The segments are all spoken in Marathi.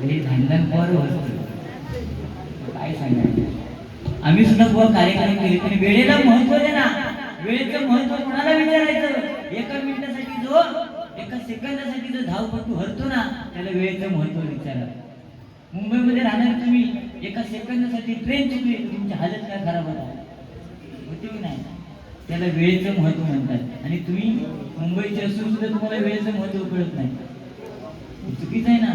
हे धांदण पर होतं काय सांगायचं. आम्ही सुद्धा बुवा कार्यक्रम केले पण वेळेला महत्व दे ना. वेळेचं महत्व कोणाला विचारायचं. एका मिनिटासाठी जो एका सेकंदासाठी जो धावपटू हरतो ना त्याला वेळेचं महत्व विचारा. मुंबईमध्ये राहणार तुम्ही एका सेकंदासाठी ट्रेन चुकली तुमची हालत काय खराब होते की नाही. त्याला वेळेचं महत्व म्हणतात. आणि तुम्ही मुंबईचे असून सुद्धा तुम्हाला वेळेचं महत्व कळत नाही. चुकीचं आहे ना.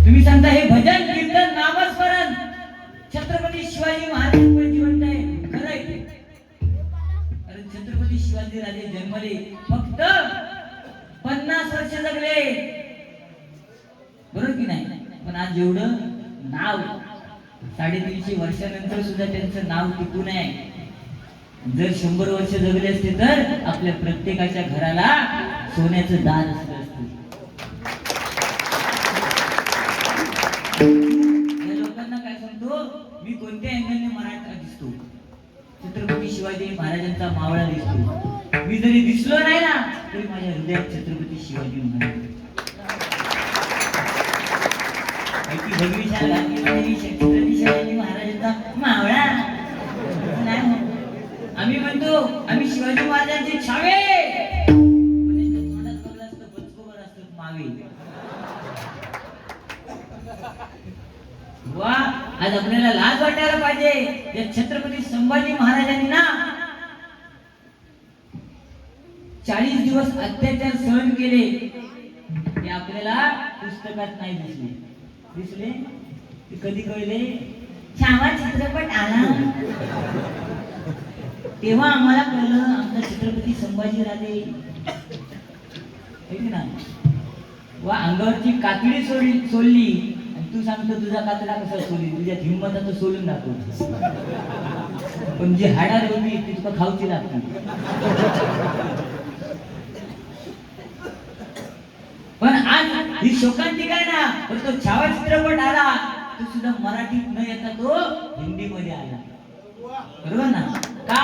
तुम्ही सांगता हे भजन कीर्तन नामस्मरण छत्रपती शिवाजी महाराजांवर जिवंत आहे. खरं आहे. कारण छत्रपती शिवाजी राजे जन्मले फक्त 50 वर्ष जगले बरोबर की नाही. पण आज जेवढं नाव 350 वर्षानंतर सुद्धा त्यांचं नाव टिकून आहे. जर 100 वर्ष जगले असते तर आपल्या प्रत्येकाच्या घराला सोन्याचं दार असलं असतं. या लोकांना काय सांगतो मी कोणत्या अँगलने मराठा दिसतो. छत्रपती शिवाजी महाराजांचा मावळा दिसतो. मी जरी दिसलो नाही ना तरी माझ्या हृदयात छत्रपती शिवाजी महाराज. छत्रपती शिवाजी महाराजांचा मावळा नाही. आम्ही म्हणतो आम्ही शिवाजी महाराजांचे छावे. मावे वा. आज आपल्याला लाज वाटायला पाहिजे. या छत्रपती संभाजी महाराजांनी ना 40 दिवस अत्याचार सहन केले. हे आपल्याला पुस्तकात नाही दिसले. कधी कळले छावा चित्रपट आला तेव्हा आम्हाला कळलं आमचा छत्रपती संभाजी राजे ना. वा अंगावरची कातडी सोडली आणि तू सांगतो तुझा कातडा कसा सोडली. तुझ्या हिंमत सोडून दाखव. पण जी हाडा रोवली ती तुला खाऊची लागते. पण आज ही शोकांतिका आहे ना. पण तो छावा चित्रपट आला तो सुद्धा मराठीत न येता तो हिंदी मध्ये आला. बरोबर ना. का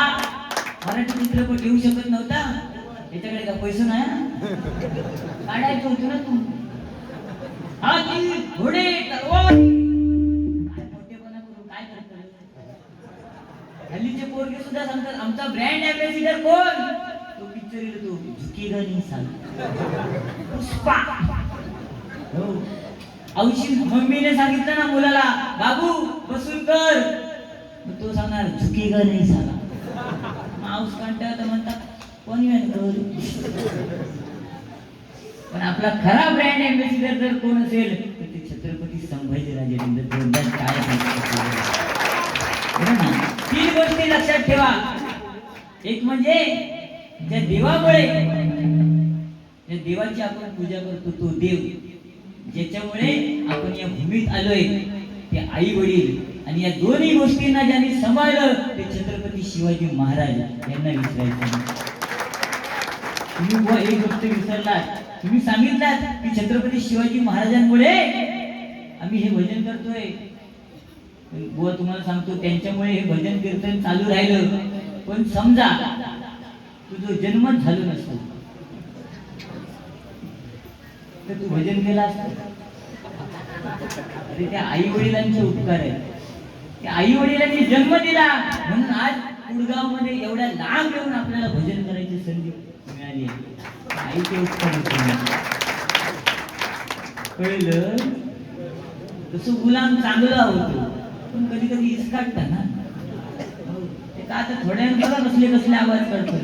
मराठी चित्रपट येऊ शकत नव्हता. याच्याकडे का पैसे नाही काढायचं होतं ना. तू हाती घोडे तलवार मोठेपणा करून काय करतो. हल्लीचे पोरगे सुद्धा सांगतात आमचा ब्रँड अँबॅसिडर कोण. तो पिक्चर येतो तो झुकेगा नहीं साला पुष्पा. हो औषधी मम्मीने सांगितलं ना मुलाला बाबू बसून कर तो सांगणार झुकेगा नहीं साला. माऊस कंटाळा तर म्हणतात कोणी पण आपला खरा ब्रँड अँबॅसिडर जर कोण असेल तर ते छत्रपती संभाजीराजे. तीन गोष्टी लक्षात ठेवा. एक म्हणजे ज्या देवामुळे ज्या देवाची आपण पूजा करतो तो देव ज्याच्यामुळे आपण या भूमीत आलोय ते आई वडील. आणि या दोन्ही गोष्टींना ज्यांनी सांभाळलं ते छत्रपती शिवाजी महाराज यांना विसरायचं. तुम्ही बुवा एक गोष्ट विसरलात. तुम्ही सांगितलात की छत्रपती शिवाजी महाराजांमुळे आम्ही हे भजन करतोय. बुवा तुम्हाला सांगतो त्यांच्यामुळे हे भजन कीर्तन चालू राहिलं. पण समजा तुझं जन्मच झालो नसतो तर तू भजन केला असत. अरे त्या आई वडिलांचे उपकार आहे. त्या आई वडिलांनी जन्म दिला म्हणून आज कुडगाव मध्ये एवढ्या लांब येऊन आपल्याला भजन करायची संधी मिळाली आहे. आईचे उपकार कळलं. तसं गुलाम चांगला होतो पण कधी कधी इसकाटता ना. ते का आता थोड्या बघा कसले कसले आवाज करतो.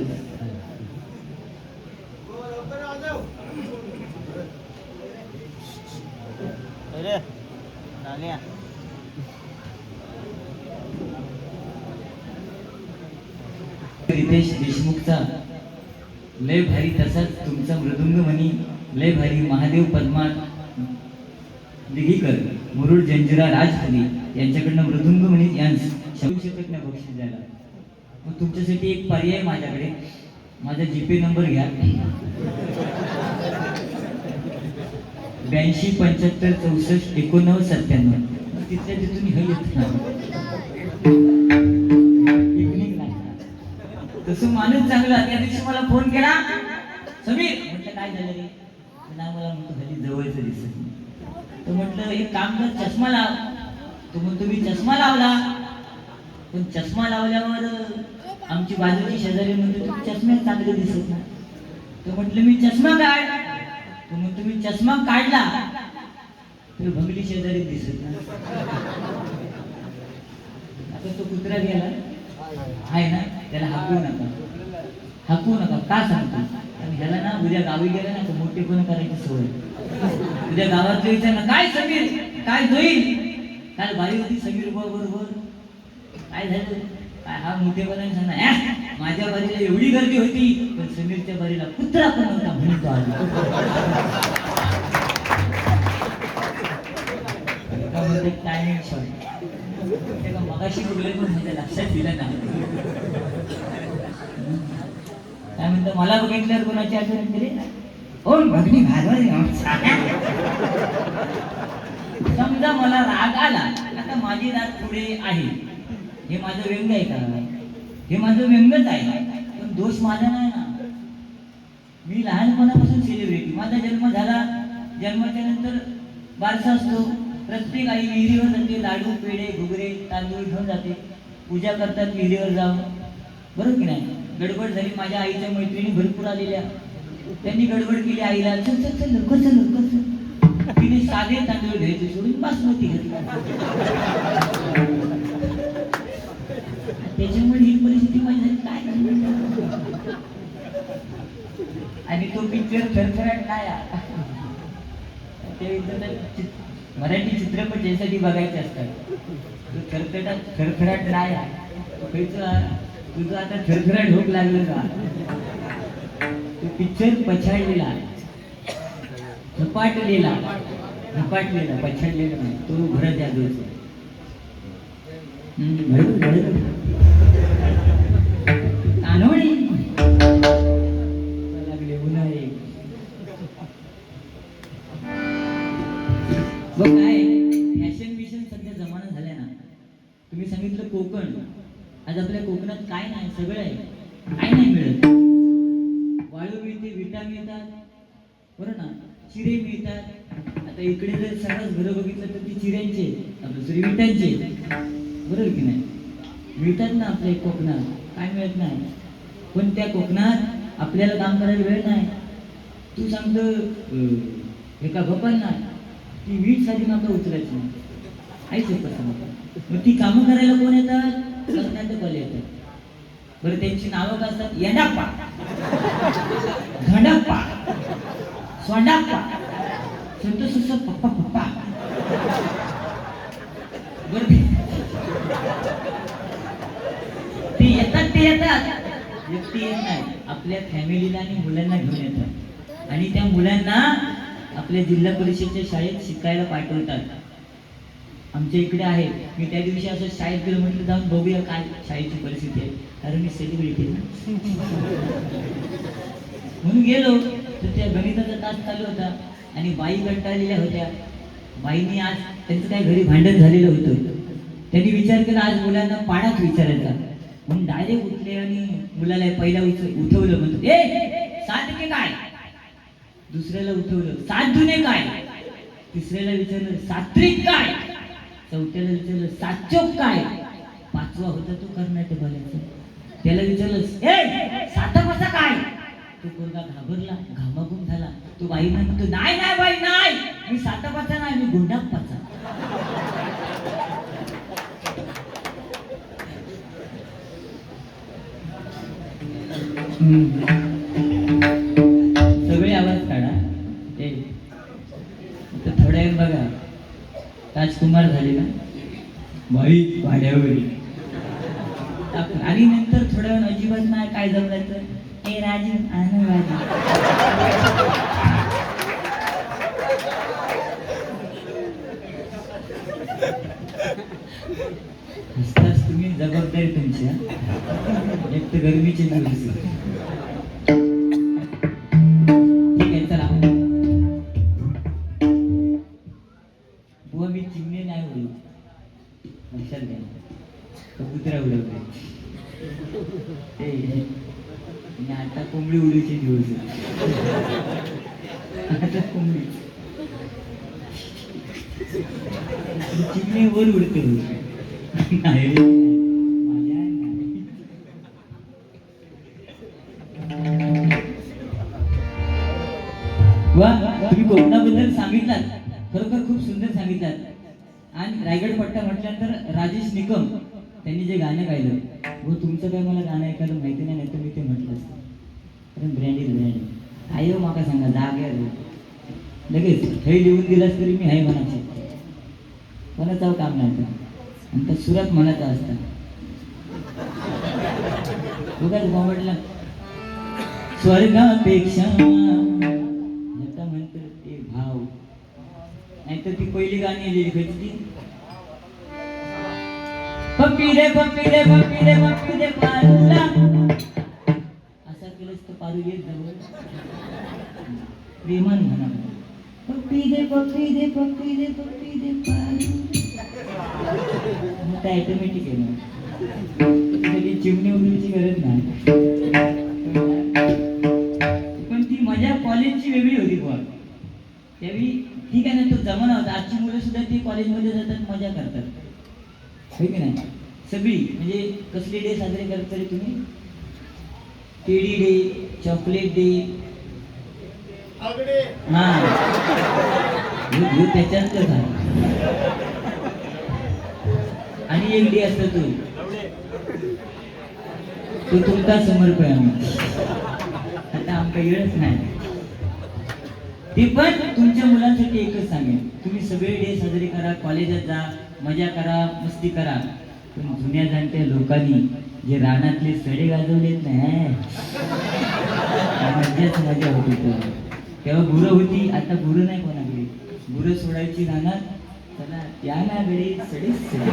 रितेश देशमुखचा लय भारी तसाच तुमचा मृदुंग म्हणी लय भारी. महादेव पद्मा दिघीकर मुरुड जंजिरा राजहरी यांच्याकडनं मृदुंग म्हणी यांस 100 बक्षीस द्यायला. मग तुमच्यासाठी एक पर्याय माझ्याकडे. माझा जीपे नंबर घ्या 82 75 64 89 97. तिथल्या तिथून हे येत तसं माणूस चांगला. त्या दिवशी मला फोन केला समीर म्हटलं काय झालं रे. मला म्हणतो खाली जवळचं दिसत तो म्हटलं एक काम कर, चष्मा लाव. तो म्हणतो मी चष्मा लावला, पण चष्मा लावल्यावर आमची बाजूची शेजारी म्हणतो तुम्ही चष्म्यात चांगले दिसत नाही. तो म्हटलं मी चष्मा काढ. तो म्हणतो मी चष्मा काढला तर भंगली शेजारी दिसत नाही. आता तो कुत्रा गेला आहे ना, त्याला हाकवू नका, हाकवू नका. का सांगतो? आणि ह्याला ना उद्या गावी गेला ना तर मोठेपण करायची सवय. उद्या गावातले विचार ना काय समीर काय होईल, काल बाई होती समीर बरोबर, काय झालं? काय हा मोठेपणाने सांगणार माझ्या बारीला एवढी गर्दी होती पण समीरच्या बारीला कुत्रा पण नव्हता म्हणून तो आला. टायमिंग शॉर्ट, मगाशी बोलले पण माझ्या लक्षात दिलं नाही. काय म्हणतो मला बघितल्यावर कोणाची आठवण केली? हो भगनी भाजवारी. समजा मला राग आला, आता माझी राग पुढे आहे, हे माझं व्यंग आहे का? हे माझं व्यंगच आहे, पण दोष माझा नाही ना. मी लहानपणापासून सेलिब्रिटी, माझा जन्म झाला, जन्माच्या नंतर बारसा असतो. प्रत्येक आई विहिरीवर जाते, लाडू पेढे घुगरे तांदूळ घेऊन जाते, पूजा करतात विहिरीवर जाऊन, बरोबर की नाही? गडबड झाली, माझ्या आईच्या मैत्रिणी भरपूर आलेल्या, त्यांनी गडबड केली आईला, चल चल चल लवकर चल लवकर चल. तिने साधे तांदूळ घ्यायचे सोडून बासमती घेतला. त्याच्यामुळे ही परिस्थिती माझी झाली. काय आणि तो पिक्चर थरथराट काय, ते मराठी चित्रपट यासाठी बघायचे असतात. थरथराट नाही तुझं आता थरथराट भूक लागलं का? तो पिक्चर पछाडलेला, झपाटलेला, पछाडलेला नाही, तो भरत जाधवचा. कानवडी लागले उन्हाळे. बघ काय फॅशन विशन सध्या जमाना झाल्या ना. तुम्ही सांगितलं कोकण, आज आपल्या कोकणात काय नाही, सगळं आहे. काय नाही मिळत? वाळू मिळते, विटा मिळतात, बरोबर ना, चिरे मिळतात. आता इकडे जर सर्वच घरं बघितलं तर ती चिऱ्यांचे दुसरी विटांचे, बरोबर की नाही? मिळतात ना आपल्या कोकणात, काय मिळत नाही. पण त्या कोकणात आपल्याला काम करायला वेळ नाही. तू सांगतो एका गप्पांना ती वीट साधी मात्र उचलायची नाही, ऐकत मग ती कामं करायला कोण येतात? कर्नाटकवाले येतात. बरं त्यांची नावं काय असतात? येडाप्पा, घंडाप्पा, सोंडाप्पा, संतोष पप्पा पप्पा. बरं ते येतात व्यक्ती येत नाही, आपल्या फॅमिलीला आणि मुलांना घेऊन येतात आणि त्या मुलांना आपल्या जिल्हा परिषदच्या शाळेत शिकायला पाठवतात. आमच्या इकडे आहे, मी त्या दिवशी असं शाळेत गेलो, म्हटलं जाऊन बघूया काय शाळेची परिस्थिती आहे, कारण मी सेलिब्रिटी ना. म्हणून गेलो तर त्या गणिताचा तास चालू होता आणि बाई कंटाळलेल्या होत्या. बाईंनी आज त्यांचं काय घरी भांडण झालेलं होतं, त्यांनी विचार केला आज मुलांना पाण्यात विचारायचा, म्हणून डायरेक्ट उठले आणि मुलाला पहिला उठवलं. म्हणतो ए 7 एके काय? दुसऱ्याला उठवलं 7 दुने काय? तिसऱ्याला विचारलं 7 त्रिक काय? चौथ्याला विचारलं 7 चौक काय? पाचवा होता तो कर्नाटकवाल्याचा, त्याला विचारलं ए 7 कसा काय? तो पोरगा घाबरला, घामाघूम झाला. तो बाईंना म्हणतो नाही नाही बाई नाही, मी 7 पाचा नाही, मी गुंडाप्पाचा. सगळे आवाज काढा. थोड्या वेळ बघा, राजकुमार झाले ना बाई भाड्यावरी, आणि नंतर थोड्या वेळ अजिबात नाही काय जमलं ए राजू आण राजू. हसताच तुम्ही, जबाबदारी तुमची. एक तर गरमीचे दिवस. ठीक आहे चला, बुवा मी चिमणे नाही उडवू, लक्षात घ्या, कबुतरा उडवते. आता कोंबडी उडीचे दिवस, आता कोंबडी. चिमणी वर उडते नाही रे, माझ्या नाही. वा तुम्ही कोकणाबद्दल सांगितलात, खरोखर खूप सुंदर सांगितलात. आणि रायगड पट्टा म्हटल्यानंतर राजेश निकम त्यांनी जे गाणं गायलं, हो तुमचं काय मला गाणं ऐकायला माहिती नाही, तर मी ते म्हटलं असतं. कारण ब्रँड आयो माका सांगा जाग्यावर लगेच हे लिहून दिलास तरी मी आहे म्हणायचे, कोणाचं काम नाही. आणि त्या सुरात म्हणायचं असतं बघा म्हटलं स्वर्गापेक्षा म्हणत ते भाव, नाहीतर ती पहिली गाणी लिहिली पप्पी रे पप्पी रे पप्पी रे पप्पी रे पारूला, असा केलंच तर पारू येत जवळ प्रेमान म्हणा पप्पी दे पप्पी दे पप्पी दे पप्पी दे पारू, मग ऑटोमॅटिक आहे ना, चिमणी उडीची गरज नाही. पण ती मजा कॉलेजची वेगळी होती बुवा. त्यावेळी ठीक आहे ना, तो जमाना होता. आजची मुलं सुद्धा ती कॉलेजमध्ये जातात, मजा करतात, होय की नाही. सगळी म्हणजे कसले डे साजरे करत तरी तुम्ही, टेडी डे, चॉकलेट डे, हा त्याच्यातच आहे. आणि एक डे असतो तो तुमचा समर्पण आम्ही, आता आमचा वेळच नाही. ते पण तुमच्या मुलांसाठी एकच सांगेन, तुम्ही सगळे डे साजरे करा, कॉलेजात जा, मजा करा, मस्ती करा. पण जुन्या जाणत्या लोकांनी जे रानातले सडे गाजवलेत नाही, मजाच मजा होती. तेव्हा गुरं होती, आता गुरं नाही कोणाकडे. गुरं सोडायची रानात, चला या ना गडे सडेच सडे.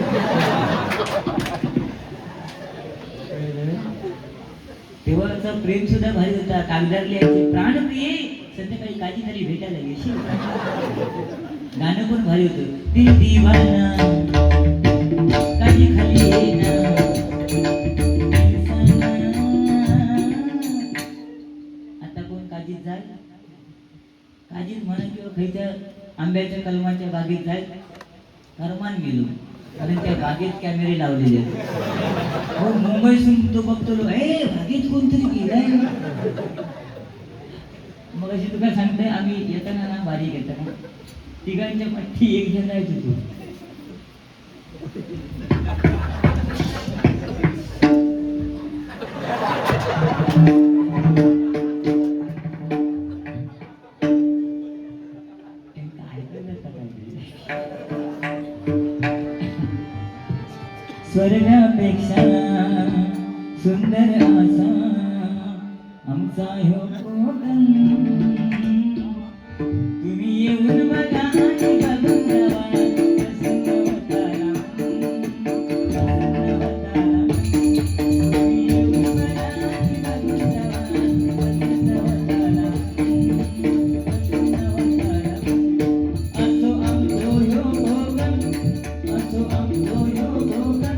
तेव्हाचा प्रेम सुद्धा भारी होता. कागदार लिहायचे प्राणप्रिये संध्याकाळी काजी तरी भेटायला येशील, गाणं पण भारी होतं. दिल दिवाना काजी खाली येना, आता कोण काजीत जाय, काजीत म्हणा किंवा खायच्या आंब्याच्या कलमाच्या बागेत जाय, करमान गेलो, कारण त्या बागेत कॅमेरे लावलेले आहेत. हो मुंबईतून तो बघतो, ए बागेत कोणतरी गेलाय. मग अशी तुला सांगते, आम्ही येताना ना बारीक येताना तिघांच्या पाठी एक जण जायच होतो. स्वर्गापेक्षा सुंदर आसा आमचा ह्यो कोकण, तुम्ही येऊन बघा आणि बघून जावा, प्रसन्न होताना, प्रसन्न होताना. तुम्ही येऊन बघा आणि बघून जावा, प्रसन्न होताना, प्रसन्न होताना. असो आमचो ह्यो कोकण, असो आमचो ह्यो कोकण.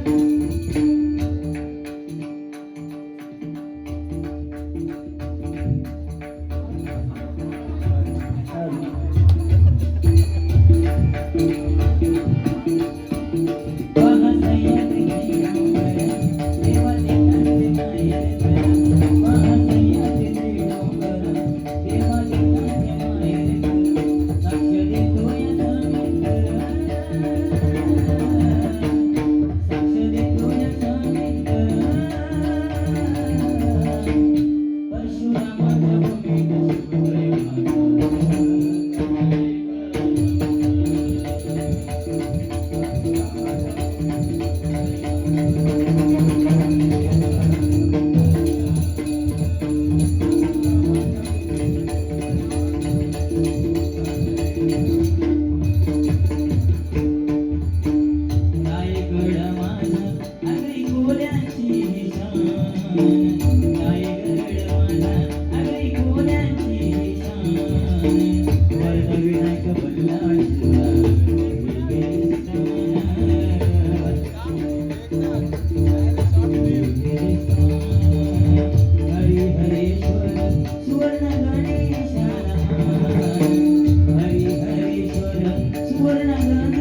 सुवर्ण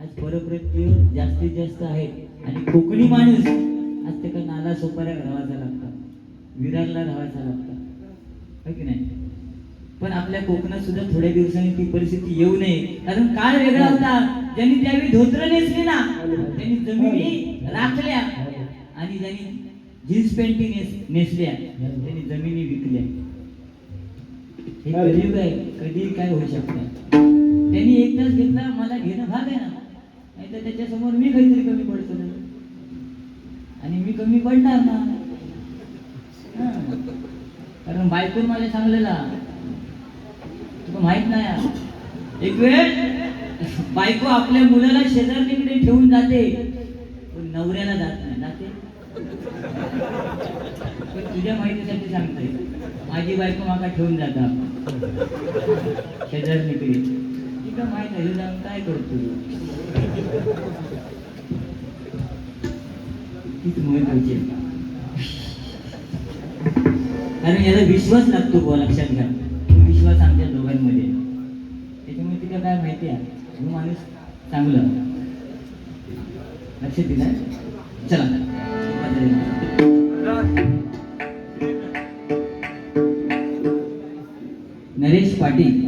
आज परप्रांतीय जास्तीत जास्त आहेत आणि कोकणी माणूस आज त्याला नाला सोपाऱ्या राहायचा लागतात, विरारला राहायचा लागतात, है की नाही? पण आपल्या कोकणात सुद्धा थोड्या दिवसांनी ती परिस्थिती येऊ नये, कारण काळ वेगळा होता. ज्यांनी त्यावेळी धोत्र नेसली ना, त्यांनी जमिनी राखल्या, आणि ज्यांनी जीन्स पॅन्टी नेसल्या त्यांनी जमिनी विकल्या. हे कलियुग आहे, कधी काय होऊ शकतं. त्यांनी एक तास घेतला, मला घेणं भाग आहे ना, नाही तर त्याच्यासमोर मी काहीतरी कमी पडतो ना, आणि मी कमी पडणार ना. कारण बायकोन माझ्या सांगलेला तुला माहित नाही. एक वेळ बायको आपल्या मुलाला शेजारणीकडे ठेवून जाते, पण नवऱ्याला जात नाही. जाते पण तुझ्या माहितीसाठी सांगते, माझी बायको माका ठेवून जातात शेजारणीकडे. तिला माहित आहे जाऊन काय करतो, तीच महत्वाची आहे. कारण याला विश्वास लागतो बुवा, लक्षात घ्या. विश्वास आमच्या दोघांमध्ये, त्याच्यामुळे तिला काय माहिती आहे, तो माणूस चांगला. लक्ष दिलं? चला नरेश पाटील.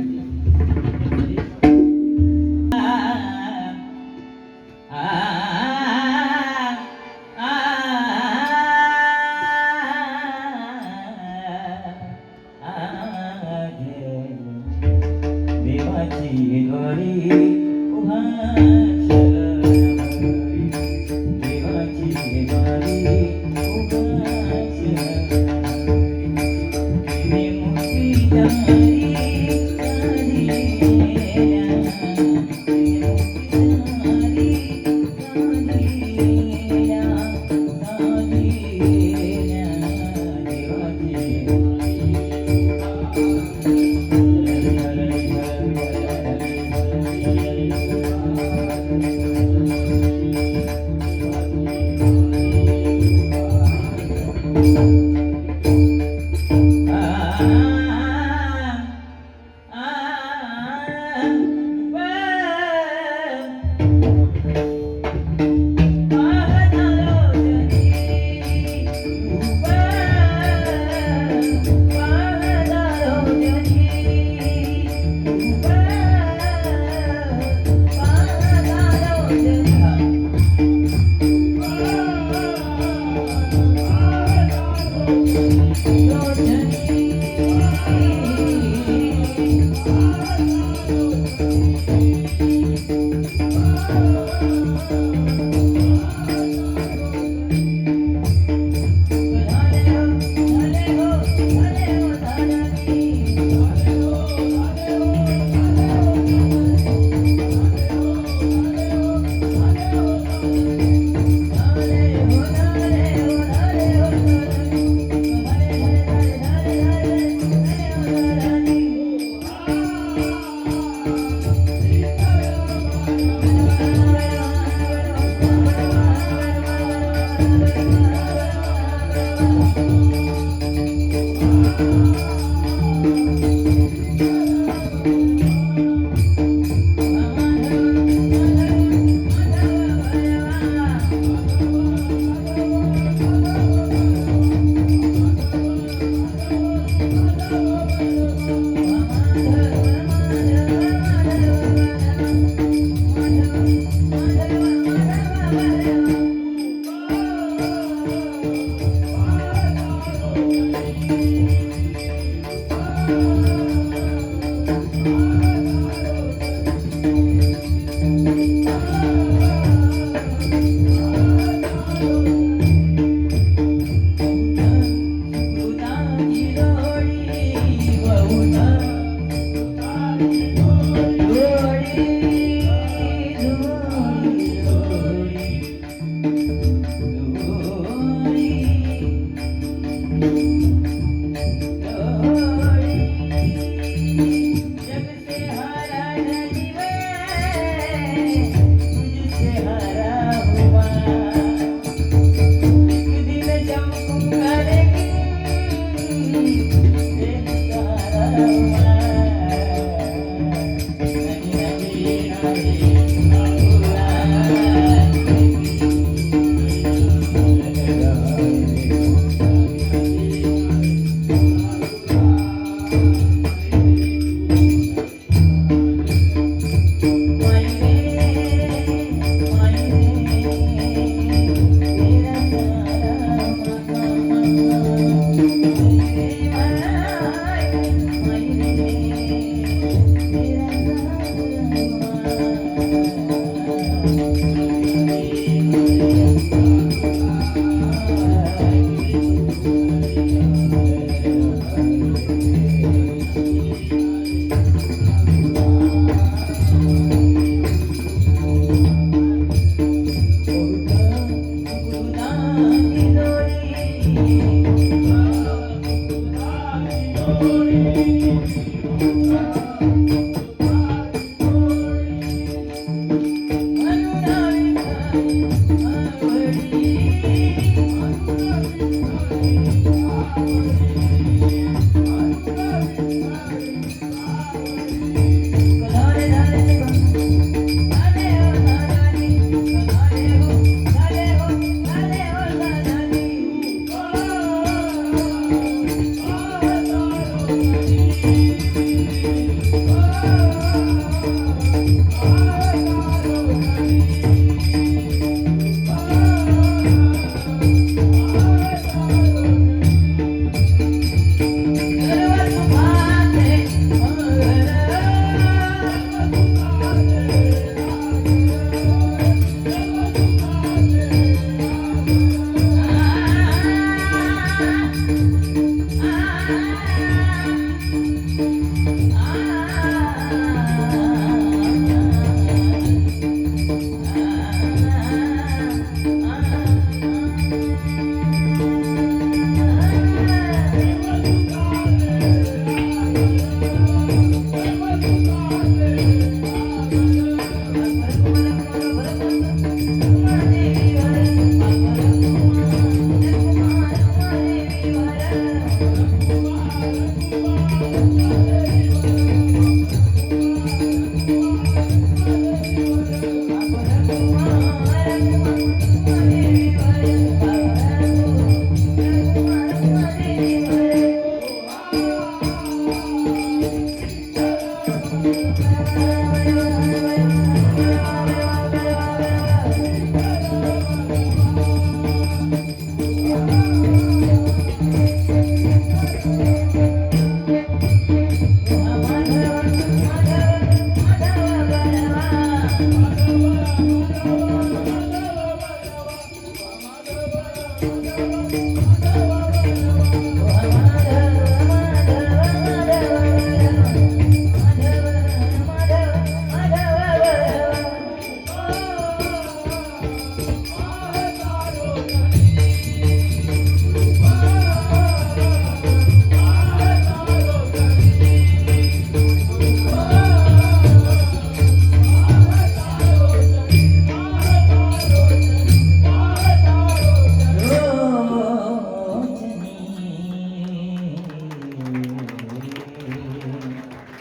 देवाची गौरी उभा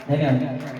धन्यवाद